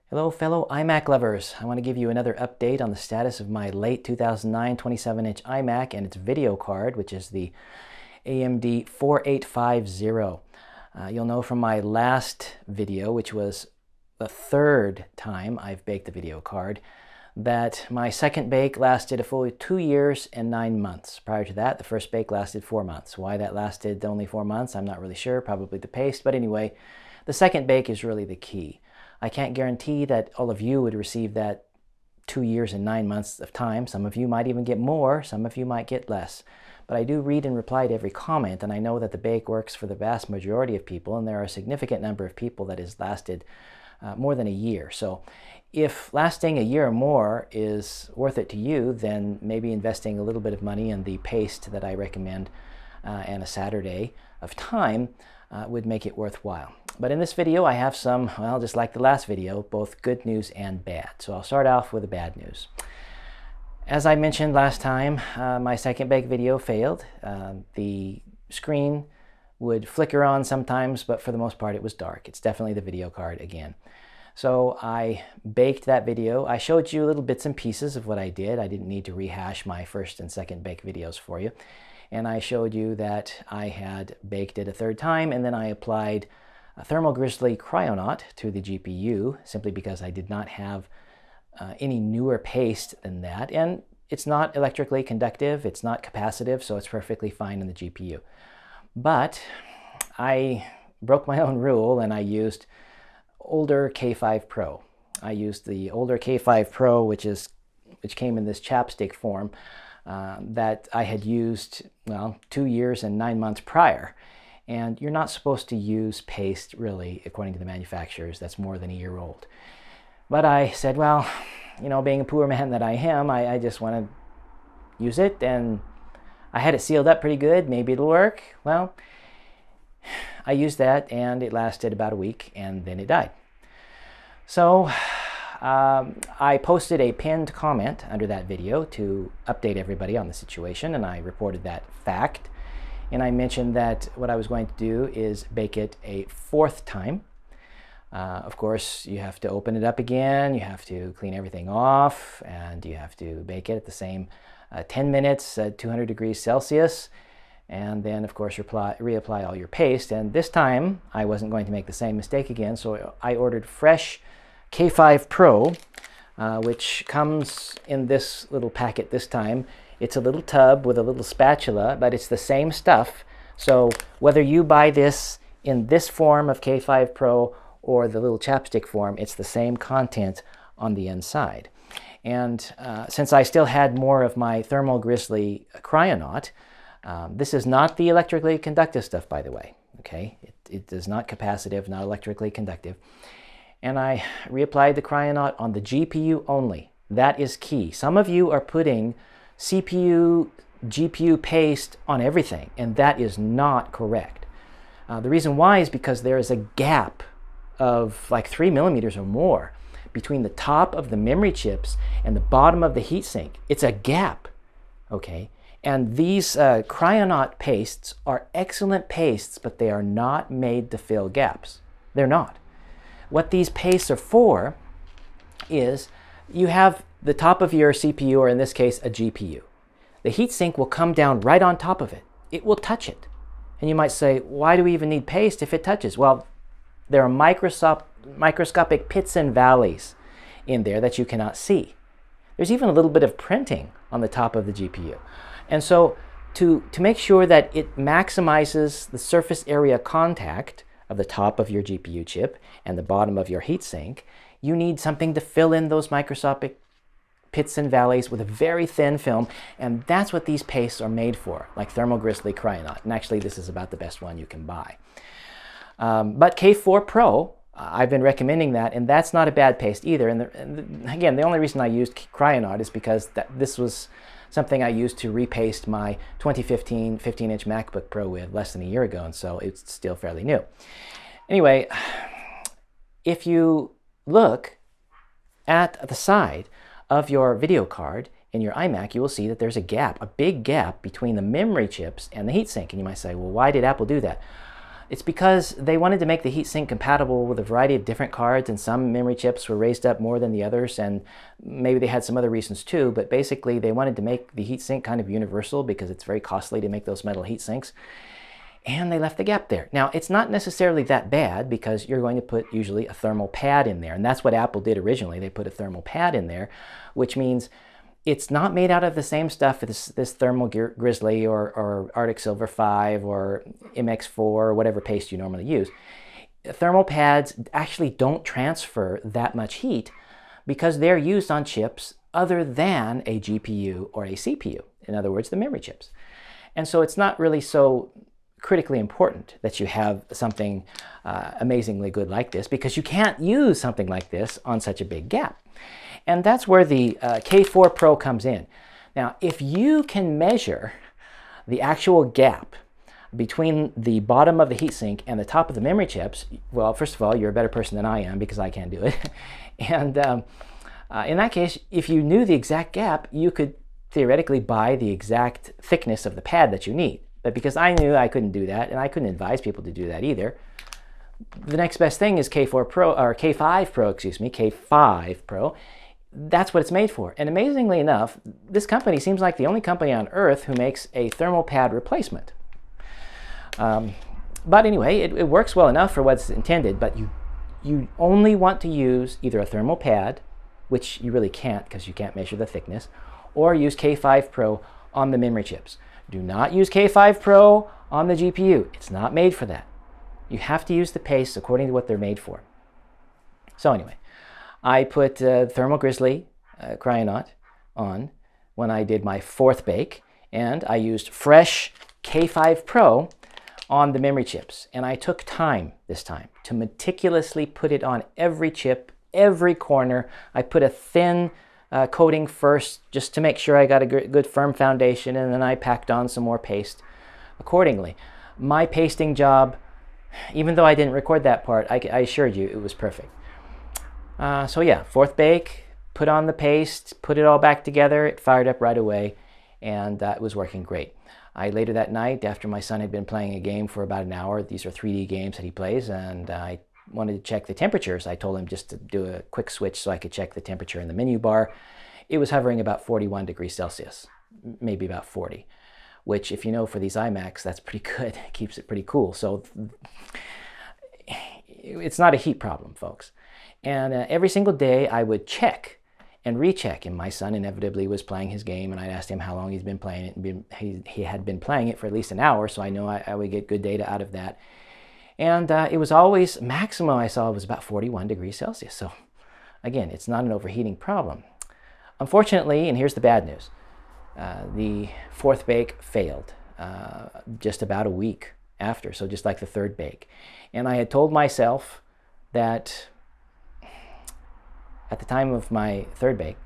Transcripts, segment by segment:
Hello fellow iMac lovers. I want to give you another update on the status of my late 2009 27-inch iMac and its video card, which is the AMD 4850. You'll know from my last video, which was the third time I've baked the video card, that my second bake lasted a full 2 years and 9 months. Prior to that, the first bake lasted 4 months. Why that lasted only 4 months, I'm not really sure, probably the paste, but anyway, the second bake is really the key. I can't guarantee that all of you would receive that 2 years and 9 months of time. Some of you might even get more, some of you might get less. But I do read and reply to every comment, and I know that the bake works for the vast majority of people, and there are a significant number of people that has lasted more than a year. So if lasting a year or more is worth it to you, then maybe investing a little bit of money in the paste that I recommend and a Saturday of time would make it worthwhile. But in this video I have some, well, just like the last video, both good news and bad. So I'll start off with the bad news. As I mentioned last time, my second bake video failed. The screen would flicker on sometimes, but for the most part it was dark. It's definitely the video card again. So I baked that video. I showed you little bits and pieces of what I did. I didn't need to rehash my first and second bake videos for you. And I showed you that I had baked it a third time, and then I applied a thermal grizzly cryonaut to the GPU simply because I did not have any newer paste than that. And it's not electrically conductive, it's not capacitive, so it's perfectly fine in the GPU. But I broke my own rule and I used older K5 Pro. I used the older K5 Pro, which came in this chapstick form that I had used, well, 2 years and 9 months prior. And you're not supposed to use paste, really, according to the manufacturers, that's more than a year old. But I said, well, you know, being a poor man that I am, I just want to use it, and I had it sealed up pretty good, maybe it'll work. Well, I used that, and it lasted about a week, and then it died. So I posted a pinned comment under that video to update everybody on the situation, and I reported that fact. And I mentioned that what I was going to do is bake it a fourth time. Of course, you have to open it up again, you have to clean everything off, and you have to bake it at the same 10 minutes at 200 degrees Celsius. And then, of course, reapply all your paste. And this time, I wasn't going to make the same mistake again, so I ordered fresh K5 Pro, which comes in this little packet this time. It's a little tub with a little spatula, but it's the same stuff. So whether you buy this in this form of K5 Pro or the little chapstick form, it's the same content on the inside. And since I still had more of my thermal grizzly cryonaut, this is not the electrically conductive stuff, by the way. Okay, it is not capacitive, not electrically conductive. And I reapplied the cryonaut on the GPU only. That is key. Some of you are putting CPU, GPU paste on everything, and that is not correct. The reason why is because there is a gap of like 3 millimeters or more between the top of the memory chips and the bottom of the heatsink. It's a gap, okay? And these cryonaut pastes are excellent pastes, but they are not made to fill gaps. They're not. What these pastes are for is you have the top of your CPU, or in this case, a GPU. The heatsink will come down right on top of it. It will touch it. And you might say, why do we even need paste if it touches? Well, there are microscopic pits and valleys in there that you cannot see. There's even a little bit of printing on the top of the GPU. And so to make sure that it maximizes the surface area contact of the top of your GPU chip and the bottom of your heatsink, you need something to fill in those microscopic pits and valleys with a very thin film, and that's what these pastes are made for, like thermal grizzly cryonaut. And actually, this is about the best one you can buy. But K4 Pro, I've been recommending that, and that's not a bad paste either. And again, the only reason I used cryonaut is because this was something I used to repaste my 2015 15-inch MacBook Pro with less than a year ago, and so it's still fairly new. Anyway, if you look at the side of your video card in your iMac, you will see that there's a gap, a big gap between the memory chips and the heatsink. And you might say, well, why did Apple do that? It's because they wanted to make the heatsink compatible with a variety of different cards, and some memory chips were raised up more than the others, and maybe they had some other reasons too, but basically they wanted to make the heatsink kind of universal because it's very costly to make those metal heatsinks, and they left the gap there. Now, it's not necessarily that bad because you're going to put usually a thermal pad in there, and that's what Apple did originally. They put a thermal pad in there, which means it's not made out of the same stuff as this Thermal Grizzly or Arctic Silver 5 or MX4 or whatever paste you normally use. Thermal pads actually don't transfer that much heat because they're used on chips other than a GPU or a CPU. In other words, the memory chips. And so it's not really so critically important that you have something amazingly good like this, because you can't use something like this on such a big gap. And that's where the K4 Pro comes in. Now, if you can measure the actual gap between the bottom of the heatsink and the top of the memory chips, well, first of all, you're a better person than I am because I can't do it. And in that case, if you knew the exact gap, you could theoretically buy the exact thickness of the pad that you need. But because I knew I couldn't do that, and I couldn't advise people to do that either, the next best thing is K4 Pro, or K5 Pro, excuse me, K5 Pro. That's what it's made for. And amazingly enough, this company seems like the only company on earth who makes a thermal pad replacement. But anyway, it works well enough for what's intended, but you only want to use either a thermal pad, which you really can't because you can't measure the thickness, or use K5 Pro on the memory chips. Do not use K5 Pro on the GPU. It's not made for that. You have to use the paste according to what they're made for. So anyway, I put Thermal Grizzly Cryonaut on when I did my fourth bake, and I used fresh K5 Pro on the memory chips. And I took time this time to meticulously put it on every chip, every corner. I put a thin coating first just to make sure I got a good firm foundation, and then I packed on some more paste accordingly. My pasting job, even though I didn't record that part, I assured you it was perfect. So yeah, fourth bake, put on the paste, put it all back together, it fired up right away, and it was working great. Later that night, after my son had been playing a game for about an hour, these are 3D games that he plays, and I wanted to check the temperatures. I told him just to do a quick switch so I could check the temperature in the menu bar. It was hovering about 41 degrees Celsius, maybe about 40, which, if you know, for these iMacs, that's pretty good. It keeps it pretty cool. So it's not a heat problem, folks. And every single day I would check and recheck, and my son inevitably was playing his game, and I asked him how long he's been playing it, and he had been playing it for at least an hour, so I know I would get good data out of that. And it was always, maximum I saw was about 41 degrees Celsius. So again, it's not an overheating problem. Unfortunately, and here's the bad news, the fourth bake failed just about a week after, so just like the third bake. And I had told myself that at the time of my third bake,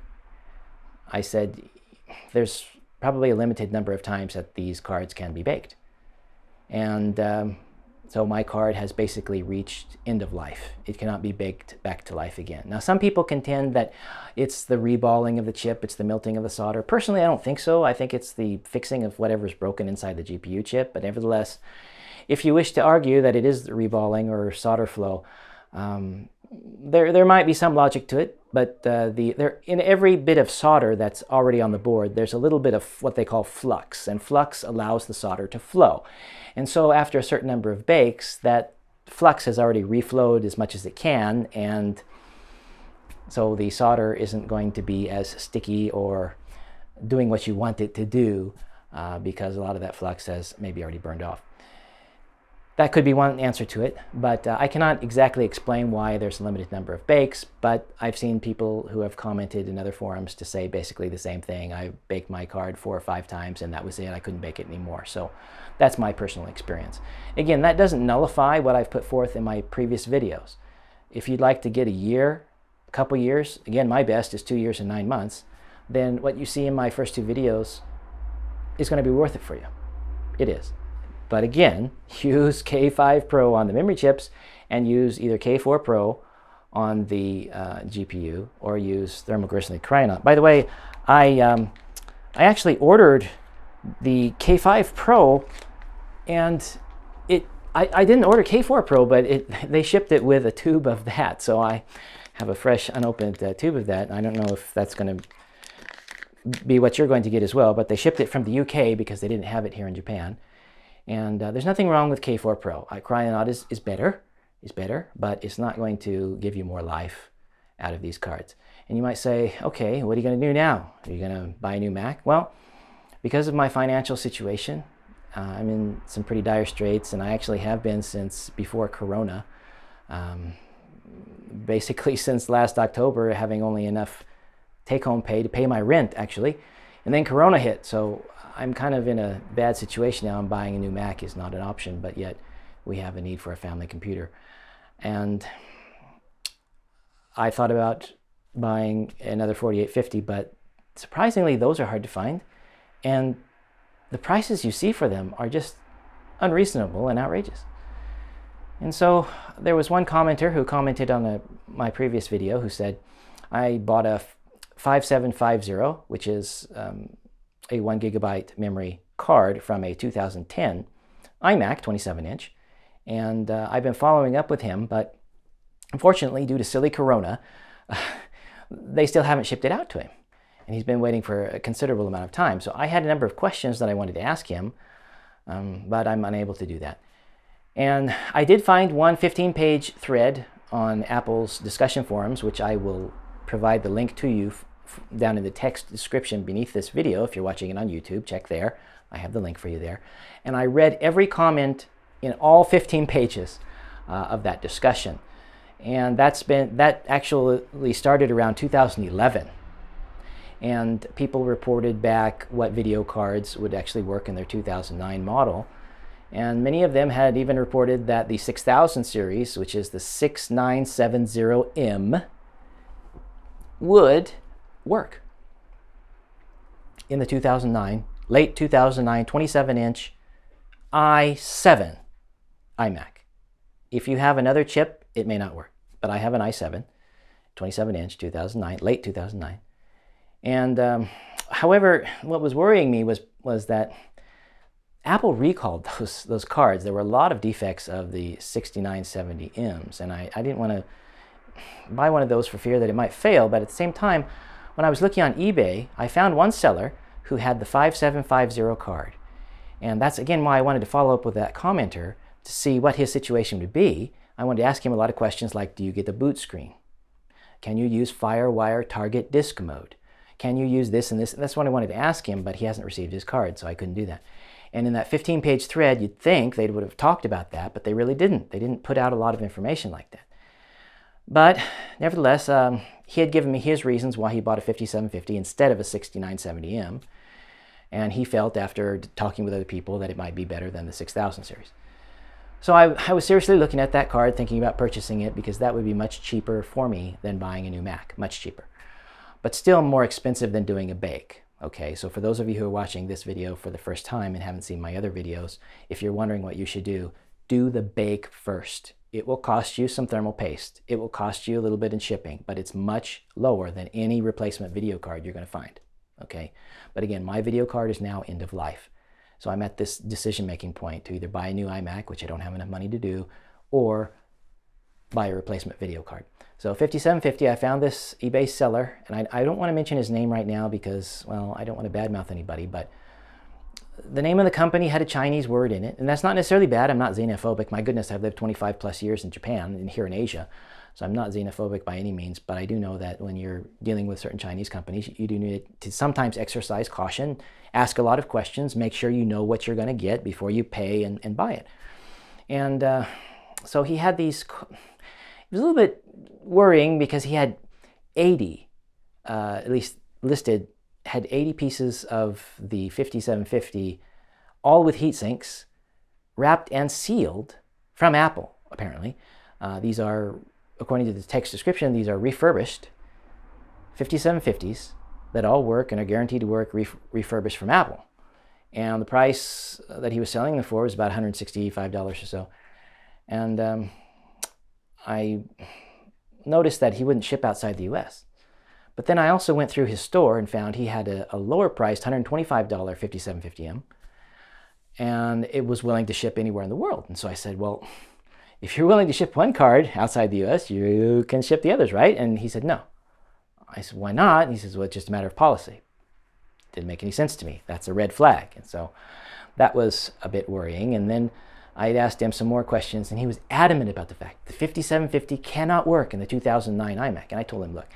I said there's probably a limited number of times that these cards can be baked. And so my card has basically reached end of life. It cannot be baked back to life again. Now, some people contend that it's the reballing of the chip, it's the melting of the solder. Personally, I don't think so. I think it's the fixing of whatever's broken inside the GPU chip. But nevertheless, if you wish to argue that it is the reballing or solder flow, there might be some logic to it, but in every bit of solder that's already on the board, there's a little bit of what they call flux, and flux allows the solder to flow. And so after a certain number of bakes, that flux has already reflowed as much as it can, and so the solder isn't going to be as sticky or doing what you want it to do because a lot of that flux has maybe already burned off. That could be one answer to it, but I cannot exactly explain why there's a limited number of bakes, but I've seen people who have commented in other forums to say basically the same thing. I baked my card 4 or 5 times and that was it. I couldn't bake it anymore. So that's my personal experience. Again, that doesn't nullify what I've put forth in my previous videos. If you'd like to get a year, a couple years, again, my best is 2 years and 9 months, then what you see in my first 2 videos is going to be worth it for you. It is. But again, use K5 Pro on the memory chips and use either K4 Pro on the GPU or use Thermal Grizzly Cryonaut. By the way, I actually ordered the K5 Pro and it I didn't order K4 Pro, but they shipped it with a tube of that. So I have a fresh unopened tube of that. I don't know if that's going to be what you're going to get as well, but they shipped it from the UK because they didn't have it here in Japan. And there's nothing wrong with K4 Pro. Cryonaut is better, but it's not going to give you more life out of these cards. And you might say, okay, what are you going to do now? Are you going to buy a new Mac? Well, because of my financial situation, I'm in some pretty dire straits, and I actually have been since before Corona. Basically since last October, having only enough take-home pay to pay my rent, actually. And then Corona hit, so I'm kind of in a bad situation now, and buying a new Mac is not an option, but yet we have a need for a family computer. And I thought about buying another 4850, but surprisingly, those are hard to find. And the prices you see for them are just unreasonable and outrageous. And so there was one commenter who commented on my previous video who said, I bought a 5750, which is a 1 gigabyte memory card from a 2010 iMac 27-inch. And I've been following up with him, but unfortunately, due to silly Corona, they still haven't shipped it out to him. And he's been waiting for a considerable amount of time. So I had a number of questions that I wanted to ask him, but I'm unable to do that. And I did find one 15-page thread on Apple's discussion forums, which I will provide the link to you down in the text description beneath this video. If you're watching it on YouTube, check there. I have the link for you there. And I read every comment in all 15 pages of that discussion. And that actually started around 2011. And people reported back what video cards would actually work in their 2009 model. And many of them had even reported that the 6000 series, which is the 6970M, would work in the 2009, late 2009, 27-inch i7 iMac. If you have another chip, it may not work. But I have an i7, 27-inch, 2009, late 2009. And however, what was worrying me was that Apple recalled those cards. There were a lot of defects of the 6970Ms, and I didn't want to buy one of those for fear that it might fail. But at the same time, when I was looking on eBay, I found one seller who had the 5750 card. And that's, again, why I wanted to follow up with that commenter to see what his situation would be. I wanted to ask him a lot of questions like, do you get the boot screen? Can you use FireWire target disk mode? Can you use this and this? And that's what I wanted to ask him, but he hasn't received his card, so I couldn't do that. And in that 15-page thread, you'd think they would have talked about that, but they really didn't. They didn't put out a lot of information like that. But nevertheless, he had given me his reasons why he bought a 5750 instead of a 6970M. And he felt, after talking with other people, that it might be better than the 6000 series. So I was seriously looking at that card, thinking about purchasing it, because that would be much cheaper for me than buying a new Mac, much cheaper. But still more expensive than doing a bake. Okay, so for those of you who are watching this video for the first time and haven't seen my other videos, if you're wondering what you should do the bake first. It will cost you some thermal paste. It will cost you a little bit in shipping, but it's much lower than any replacement video card you're going to find. Okay, but again, my video card is now end of life. So I'm at this decision-making point to either buy a new iMac, which I don't have enough money to do, or buy a replacement video card. So 5750, I found this eBay seller, and I don't want to mention his name right now because, well, I don't want to badmouth anybody, but the name of the company had a Chinese word in it, and that's not necessarily bad. I'm not xenophobic. My goodness, I've lived 25 plus years in Japan and here in Asia, so I'm not xenophobic by any means, but I do know that when you're dealing with certain Chinese companies, you do need to sometimes exercise caution, ask a lot of questions, make sure you know what you're going to get before you pay and buy it. And so he had these, it was a little bit worrying because he had 80, at least listed, had 80 pieces of the 5750, all with heat sinks, wrapped and sealed from Apple, apparently. These are, according to the text description, these are refurbished 5750s that all work and are guaranteed to work refurbished from Apple. And the price that he was selling them for was about $165 or so. And I noticed that he wouldn't ship outside the US. But then I also went through his store and found he had a lower priced $125 5750M and it was willing to ship anywhere in the world. And so I said, well, if you're willing to ship one card outside the US, you can ship the others, right? And he said, no. I said, why not? And he says, well, it's just a matter of policy. Didn't make any sense to me. That's a red flag. And so that was a bit worrying. And then I asked him some more questions, and he was adamant about the fact the 5750 cannot work in the 2009 iMac. And I told him, look,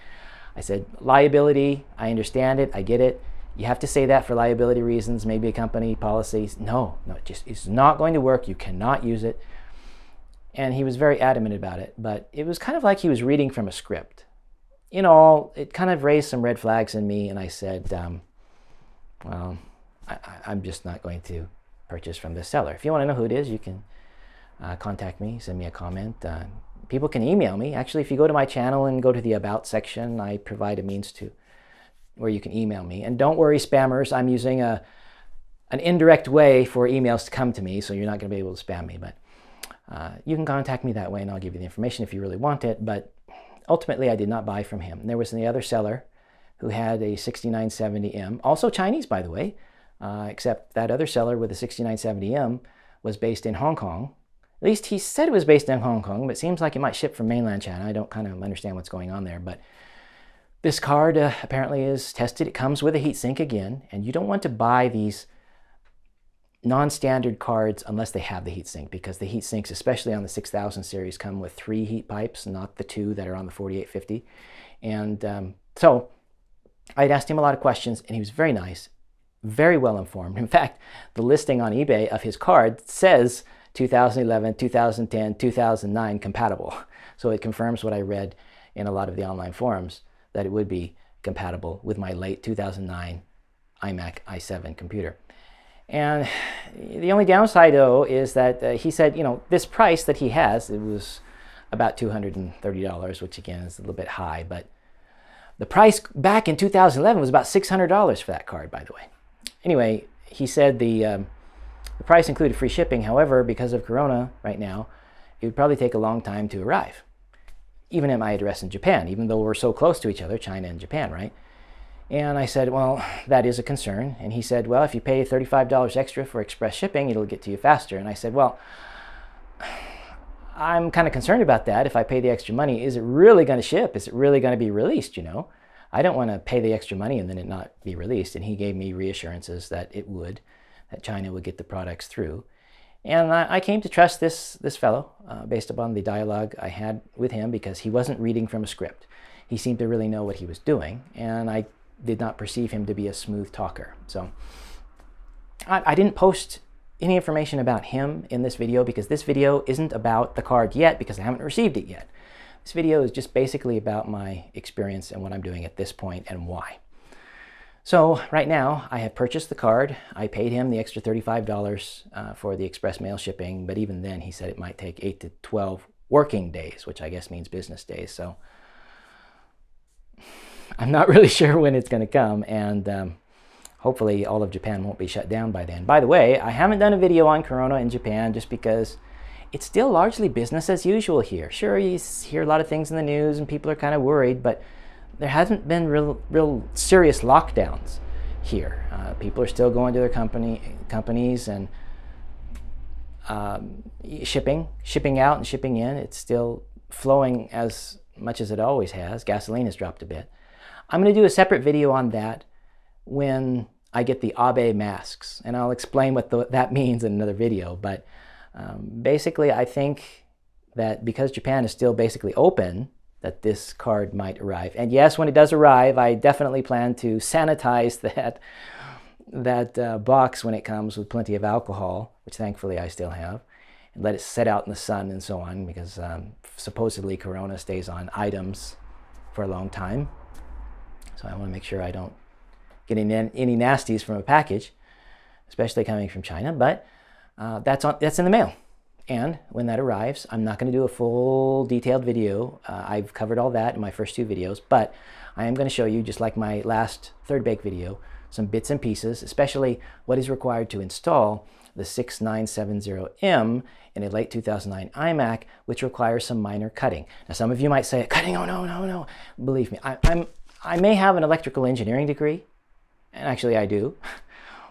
I said, liability, I understand it, I get it. You have to say that for liability reasons, maybe a company policies. No, it's not going to work. You cannot use it. And he was very adamant about it, but it was kind of like he was reading from a script. In all, it kind of raised some red flags in me, and I said, well, I'm just not going to purchase from this seller. If you want to know who it is, you can contact me, send me a comment. People can email me. Actually, if you go to my channel and go to the About section, I provide a means to where you can email me. And don't worry, spammers, I'm using an indirect way for emails to come to me, so you're not going to be able to spam me. But you can contact me that way, and I'll give you the information if you really want it. But ultimately, I did not buy from him. There was the other seller who had a 6970M, also Chinese, by the way, except that other seller with the 6970M was based in Hong Kong. At least he said it was based in Hong Kong, but it seems like it might ship from mainland China. I don't kind of understand what's going on there. But this card apparently is tested. It comes with a heatsink again, and you don't want to buy these non-standard cards unless they have the heatsink, because the heatsinks, especially on the 6000 series, come with 3 heat pipes, not the 2 that are on the 4850. And so I'd asked him a lot of questions, and he was very nice, very well informed. In fact, the listing on eBay of his card says 2011, 2010, 2009 compatible. So it confirms what I read in a lot of the online forums, that it would be compatible with my late 2009 iMac i7 computer. And the only downside, though, is that he said, you know, this price that he has, it was about $230, which again is a little bit high, but the price back in 2011 was about $600 for that card, by the way. Anyway, he said the price included free shipping. However, because of Corona right now, it would probably take a long time to arrive, even at my address in Japan, even though we're so close to each other, China and Japan, right? And I said, well, that is a concern. And he said, well, if you pay $35 extra for express shipping, it'll get to you faster. And I said, well, I'm kind of concerned about that. If I pay the extra money, is it really going to ship? Is it really going to be released, you know? I don't want to pay the extra money and then it not be released. And he gave me reassurances that it would, that China would get the products through. And I came to trust this fellow based upon the dialogue I had with him, because he wasn't reading from a script. He seemed to really know what he was doing, and I did not perceive him to be a smooth talker. So I didn't post any information about him in this video, because this video isn't about the card yet, because I haven't received it yet. This video is just basically about my experience and what I'm doing at this point and why. So right now I have purchased the card. I paid him the extra $35 for the express mail shipping, but even then he said it might take 8 to 12 working days, which I guess means business days. So I'm not really sure when it's going to come, and hopefully all of Japan won't be shut down by then. By the way, I haven't done a video on Corona in Japan just because it's still largely business as usual here. Sure, you hear a lot of things in the news and people are kind of worried, but there hasn't been real serious lockdowns here. People are still going to their companies and shipping out and shipping in. It's still flowing as much as it always has. Gasoline has dropped a bit. I'm going to do a separate video on that when I get the Abe masks, and I'll explain what that means in another video. But basically, I think that because Japan is still basically open, that this card might arrive. And yes, when it does arrive, I definitely plan to sanitize that box when it comes with plenty of alcohol, which thankfully I still have, and let it set out in the sun and so on, because supposedly Corona stays on items for a long time. So I want to make sure I don't get any nasties from a package, especially coming from China. But that's in the mail. And when that arrives, I'm not going to do a full detailed video. I've covered all that in my first 2 videos, but I am going to show you, just like my last third bake video, some bits and pieces, especially what is required to install the 6970M in a late 2009 iMac, which requires some minor cutting. Now, some of you might say, cutting? Oh, no. Believe me, I may have an electrical engineering degree, and actually I do,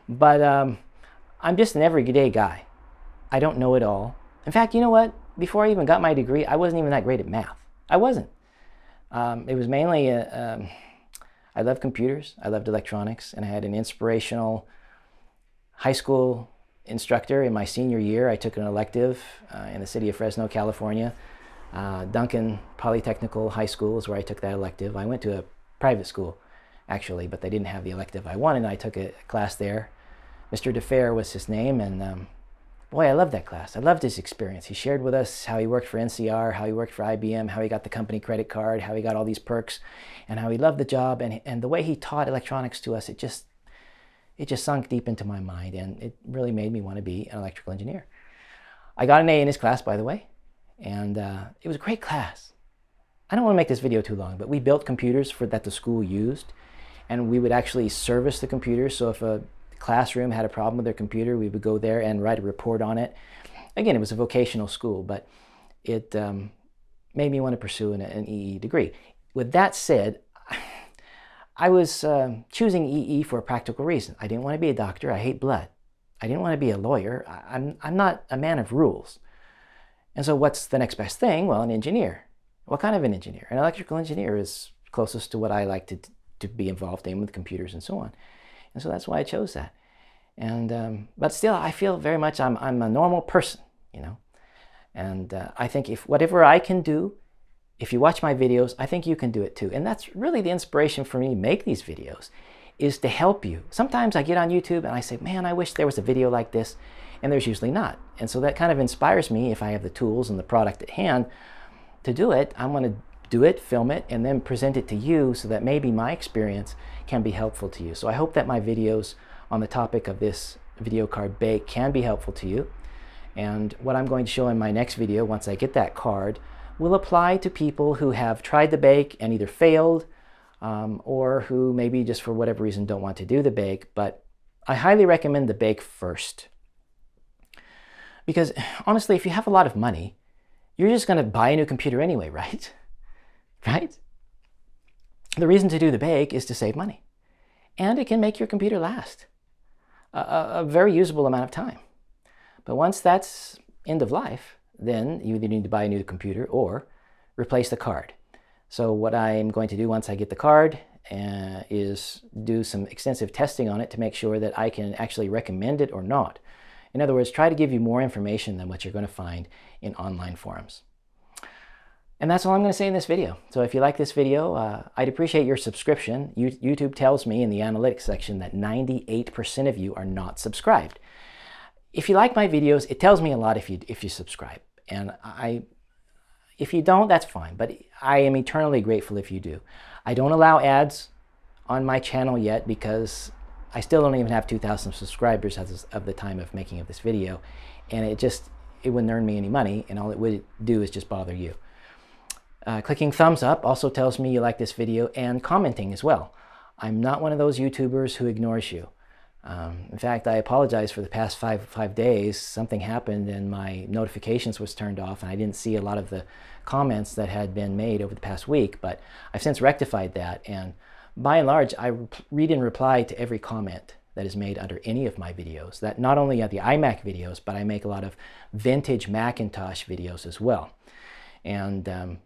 but I'm just an everyday guy. I don't know it all. In fact, you know what? Before I even got my degree, I wasn't even that great at math. I wasn't. It was mainly, I loved computers, I loved electronics, and I had an inspirational high school instructor in my senior year. I took an elective in the city of Fresno, California. Duncan Polytechnical High School is where I took that elective. I went to a private school, actually, but they didn't have the elective I wanted, and I took a class there. Mr. DeFair was his name, and boy, I loved that class. I loved his experience. He shared with us how he worked for NCR, how he worked for IBM, how he got the company credit card, how he got all these perks, and how he loved the job. And the way he taught electronics to us, it just sunk deep into my mind, and it really made me want to be an electrical engineer. I got an A in his class, by the way, and it was a great class. I don't want to make this video too long, but we built computers that the school used, and we would actually service the computers. So if a classroom had a problem with their computer, we would go there and write a report on it. Again, it was a vocational school, but it made me want to pursue an EE degree. With that said, I was choosing EE for a practical reason. I didn't want to be a doctor. I hate blood. I didn't want to be a lawyer. I'm not a man of rules. And so what's the next best thing? Well, an engineer. What kind of an engineer? An electrical engineer is closest to what I like to be involved in with computers and so on. And so that's why I chose that. And but still, I feel very much I'm a normal person, you know. And I think if whatever I can do, if you watch my videos, I think you can do it too. And that's really the inspiration for me to make these videos, is to help you. Sometimes I get on YouTube and I say, man, I wish there was a video like this, and there's usually not. And so that kind of inspires me, if I have the tools and the product at hand to do it. I'm going to do it, film it, and then present it to you so that maybe my experience can be helpful to you. So I hope that my videos on the topic of this video card bake can be helpful to you. And what I'm going to show in my next video, once I get that card, will apply to people who have tried the bake and either failed or who maybe just for whatever reason don't want to do the bake. But I highly recommend the bake first. Because honestly, if you have a lot of money, you're just going to buy a new computer anyway, right? Right? The reason to do the bake is to save money. And it can make your computer last a very usable amount of time. But once that's end of life, then you either need to buy a new computer or replace the card. So what I'm going to do once I get the card is do some extensive testing on it to make sure that I can actually recommend it or not. In other words, try to give you more information than what you're going to find in online forums. And that's all I'm going to say in this video. So if you like this video, I'd appreciate your subscription. YouTube tells me in the analytics section that 98% of you are not subscribed. If you like my videos, it tells me a lot if you subscribe. And if you don't, that's fine. But I am eternally grateful if you do. I don't allow ads on my channel yet because I still don't even have 2,000 subscribers as of the time of making of this video. And it wouldn't earn me any money, and all it would do is just bother you. Clicking thumbs up also tells me you like this video, and commenting as well. I'm not one of those YouTubers who ignores you. In fact, I apologize for the past five days. Something happened and my notifications was turned off, and I didn't see a lot of the comments that had been made over the past week, but I've since rectified that. And by and large, I read and reply to every comment that is made under any of my videos. That not only are the iMac videos, but I make a lot of vintage Macintosh videos as well. And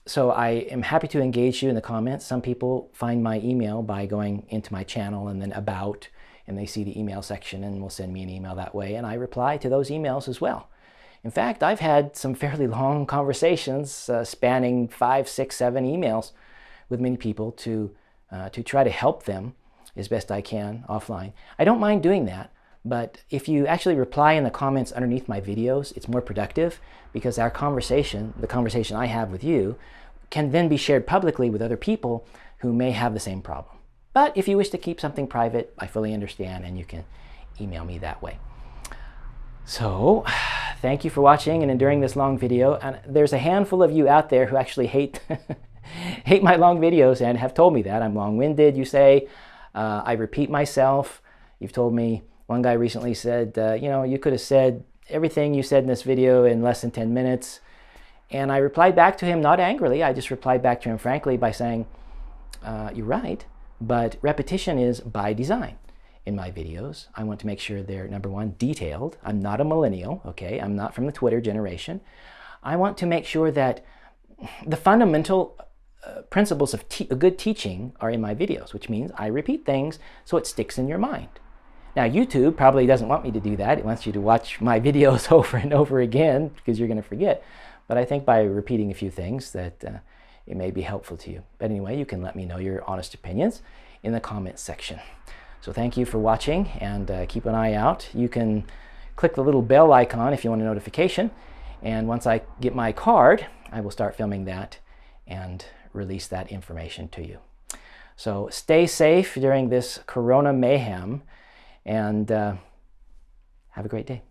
so I am happy to engage you in the comments. Some people find my email by going into my channel and then about, and they see the email section and will send me an email that way, and I reply to those emails as well. In fact, I've had some fairly long conversations spanning 5, 6, 7 emails with many people to try to help them as best I can offline. I don't mind doing that, but if you actually reply in the comments underneath my videos, it's more productive, because our conversation, the conversation I have with you, can then be shared publicly with other people who may have the same problem. But if you wish to keep something private, I fully understand, and you can email me that way. So, thank you for watching and enduring this long video. And there's a handful of you out there who actually hate my long videos and have told me that. I'm long-winded, you say. I repeat myself. You've told me, one guy recently said, you know, you could have said everything you said in this video in less than 10 minutes. And I replied back to him, not angrily. I just replied back to him frankly by saying, you're right, but repetition is by design. in my videos. I want to make sure they're, number one, detailed. I'm not a millennial, okay? I'm not from the Twitter generation. I want to make sure that the fundamental principles of good teaching are in my videos, which means I repeat things so it sticks in your mind. Now, YouTube probably doesn't want me to do that. It wants you to watch my videos over and over again because you're going to forget. But I think by repeating a few things that it may be helpful to you. But anyway, you can let me know your honest opinions in the comments section. So thank you for watching, and keep an eye out. You can click the little bell icon if you want a notification. And once I get my card, I will start filming that and release that information to you. So stay safe during this Corona mayhem, and have a great day.